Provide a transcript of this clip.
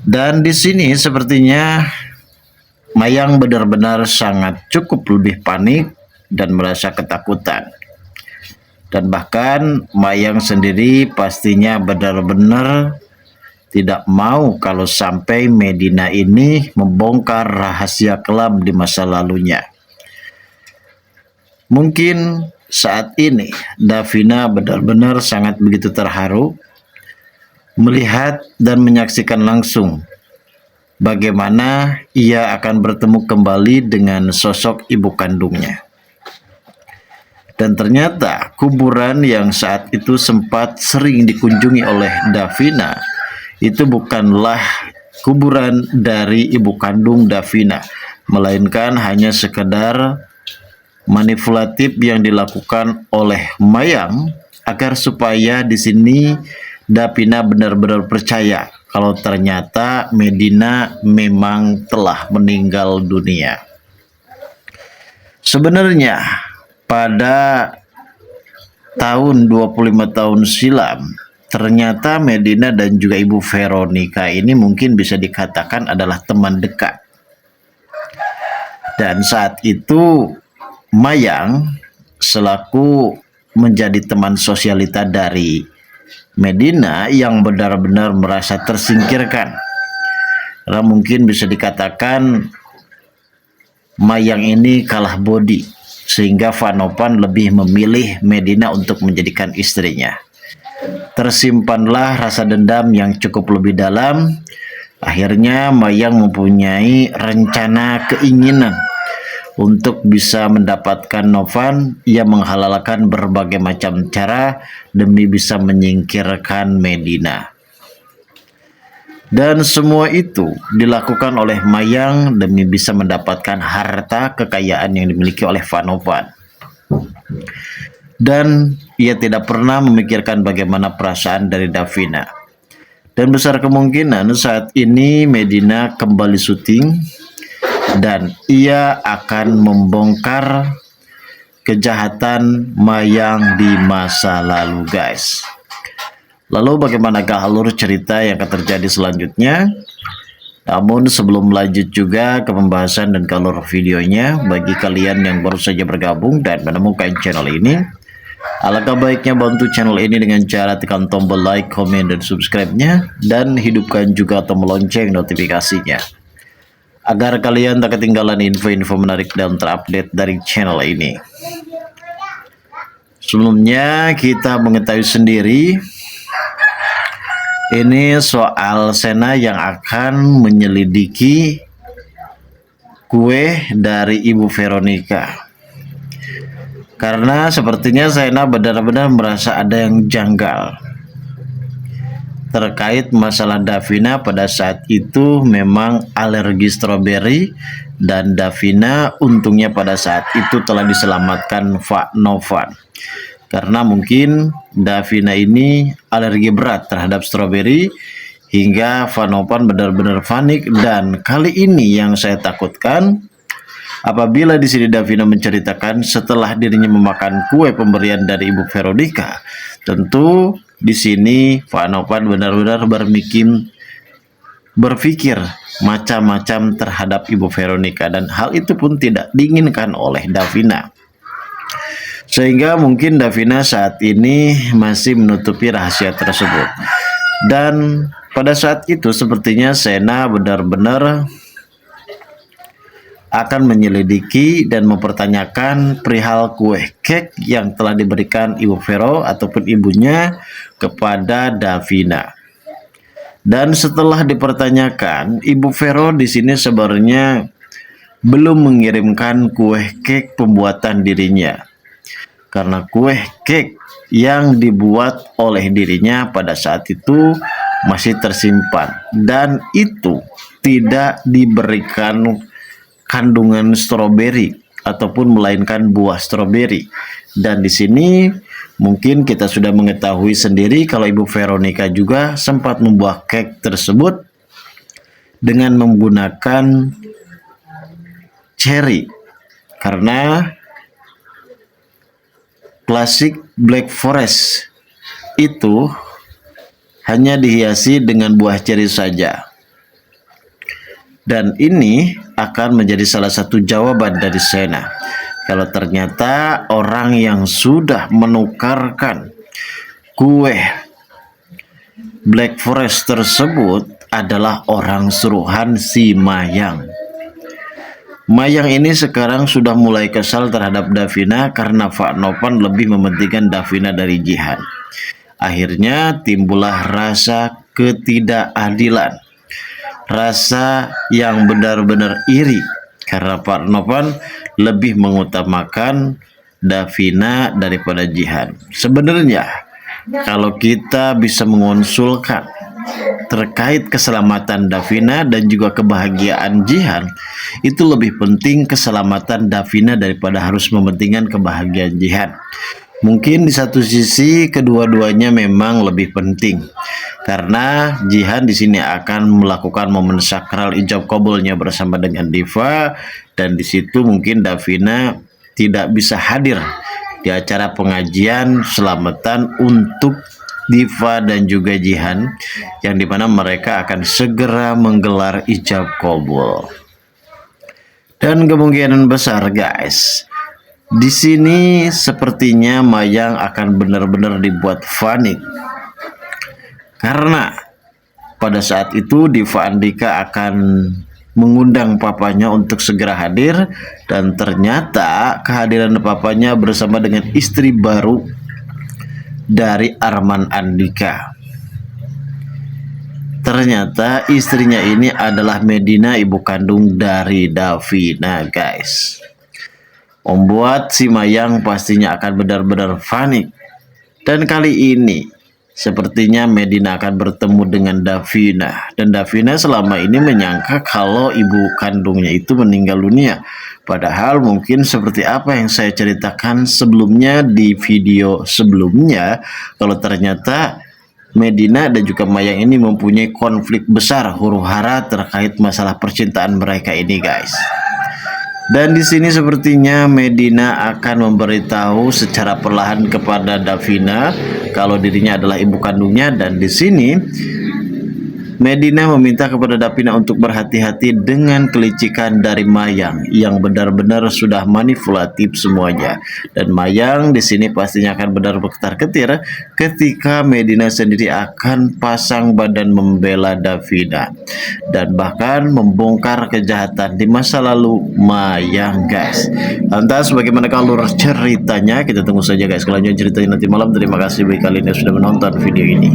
Dan di sini sepertinya Mayang benar-benar sangat cukup lebih panik dan merasa ketakutan. Dan bahkan Mayang sendiri pastinya benar-benar tidak mau kalau sampai Medina ini membongkar rahasia kelam di masa lalunya. Mungkin saat ini Davina benar-benar sangat begitu terharu melihat dan menyaksikan langsung bagaimana ia akan bertemu kembali dengan sosok ibu kandungnya. Dan ternyata kuburan yang saat itu sempat sering dikunjungi oleh Davina itu bukanlah kuburan dari ibu kandung Davina, melainkan hanya sekedar manipulatif yang dilakukan oleh Mayang agar supaya di sini Davina benar-benar percaya kalau ternyata Medina memang telah meninggal dunia. Sebenarnya pada tahun 25 tahun silam, ternyata Medina dan juga Ibu Veronica ini mungkin bisa dikatakan adalah teman dekat. Dan saat itu Mayang selaku menjadi teman sosialita dari Medina yang benar-benar merasa tersingkirkan. Karena mungkin bisa dikatakan Mayang ini kalah body, sehingga Vanopan lebih memilih Medina untuk menjadikan istrinya. Tersimpanlah rasa dendam yang cukup lebih dalam. Akhirnya Mayang mempunyai rencana keinginan untuk bisa mendapatkan Novan. Ia menghalalkan berbagai macam cara demi bisa menyingkirkan Medina. Dan semua itu dilakukan oleh Mayang demi bisa mendapatkan harta kekayaan yang dimiliki oleh Vanopan. Dan ia tidak pernah memikirkan bagaimana perasaan dari Davina. Dan besar kemungkinan saat ini Medina kembali syuting dan ia akan membongkar kejahatan Mayang di masa lalu, guys. Lalu bagaimanakah alur cerita yang akan terjadi selanjutnya? Namun sebelum lanjut juga ke pembahasan dan alur videonya, bagi kalian yang baru saja bergabung dan menemukan channel ini, alangkah baiknya bantu channel ini dengan cara tekan tombol like, komen, dan subscribe-nya, dan hidupkan juga tombol lonceng notifikasinya, agar kalian tak ketinggalan info-info menarik dan terupdate dari channel ini. Sebelumnya kita mengetahui sendiri ini soal Sena yang akan menyelidiki kue dari Ibu Veronica. Karena sepertinya Sena benar-benar merasa ada yang janggal terkait masalah Davina. Pada saat itu memang alergi stroberi, dan Davina untungnya pada saat itu telah diselamatkan Vanopan. Karena mungkin Davina ini alergi berat terhadap stroberi hingga Vanopan benar-benar panik. Dan kali ini yang saya takutkan, apabila di sini Davina menceritakan setelah dirinya memakan kue pemberian dari Ibu Veronica, tentu di sini Vanopan benar-benar berpikir macam-macam terhadap Ibu Veronica, dan hal itu pun tidak diinginkan oleh Davina. Sehingga mungkin Davina saat ini masih menutupi rahasia tersebut. Dan pada saat itu sepertinya Sena benar-benar akan menyelidiki dan mempertanyakan perihal kue kek yang telah diberikan Ibu Vero ataupun ibunya kepada Davina. Dan setelah dipertanyakan, Ibu Vero di sini sebenarnya belum mengirimkan kue kek pembuatan dirinya. Karena kue kek yang dibuat oleh dirinya pada saat itu masih tersimpan, dan itu tidak diberikan kandungan stroberi ataupun melainkan buah stroberi. Dan di sini mungkin kita sudah mengetahui sendiri kalau Ibu Veronica juga sempat membuat kek tersebut dengan menggunakan cherry, karena klasik Black Forest itu hanya dihiasi dengan buah cherry saja. Dan ini akan menjadi salah satu jawaban dari Sena. Kalau ternyata orang yang sudah menukarkan kue Black Forest tersebut adalah orang suruhan si Mayang. Mayang ini sekarang sudah mulai kesal terhadap Davina karena Pak Novan lebih mementingkan Davina dari Jihan. Akhirnya timbullah rasa ketidakadilan, rasa yang benar-benar iri karena Pak Novan lebih mengutamakan Davina daripada Jihan. Sebenarnya kalau kita bisa mengonsulkan terkait keselamatan Davina dan juga kebahagiaan Jihan, itu lebih penting keselamatan Davina daripada harus mementingkan kebahagiaan Jihan. Mungkin di satu sisi kedua-duanya memang lebih penting karena Jihan di sini akan melakukan momen sakral ijab kabulnya bersama dengan Diva, dan di situ mungkin Davina tidak bisa hadir di acara pengajian selamatan untuk Diva dan juga Jihan, yang dimana mereka akan segera menggelar ijab kabul. Dan kemungkinan besar guys, di sini sepertinya Mayang akan benar-benar dibuat panik karena pada saat itu Diva Andika akan mengundang papanya untuk segera hadir, dan ternyata kehadiran papanya bersama dengan istri baru dari Arman Andika. Ternyata istrinya ini adalah Medina, ibu kandung dari Davina guys. Membuat si Mayang pastinya akan benar-benar panik. Dan kali ini sepertinya Medina akan bertemu dengan Davina. Dan Davina selama ini menyangka kalau ibu kandungnya itu meninggal dunia. Padahal mungkin seperti apa yang saya ceritakan sebelumnya di video sebelumnya, kalau ternyata Medina dan juga Mayang ini mempunyai konflik besar huru-hara terkait masalah percintaan mereka ini guys. Dan di sini sepertinya Medina akan memberitahu secara perlahan kepada Davina kalau dirinya adalah ibu kandungnya, dan di sini Medina meminta kepada Davina untuk berhati-hati dengan kelicikan dari Mayang yang benar-benar sudah manipulatif semuanya. Dan Mayang di sini pastinya akan benar berketar-ketir ketika Medina sendiri akan pasang badan membela Davina dan bahkan membongkar kejahatan di masa lalu Mayang guys. Lantas bagaimana alur ceritanya? Kita tunggu saja guys kelanjutan ceritanya nanti malam. Terima kasih bagi kalian yang sudah menonton video ini.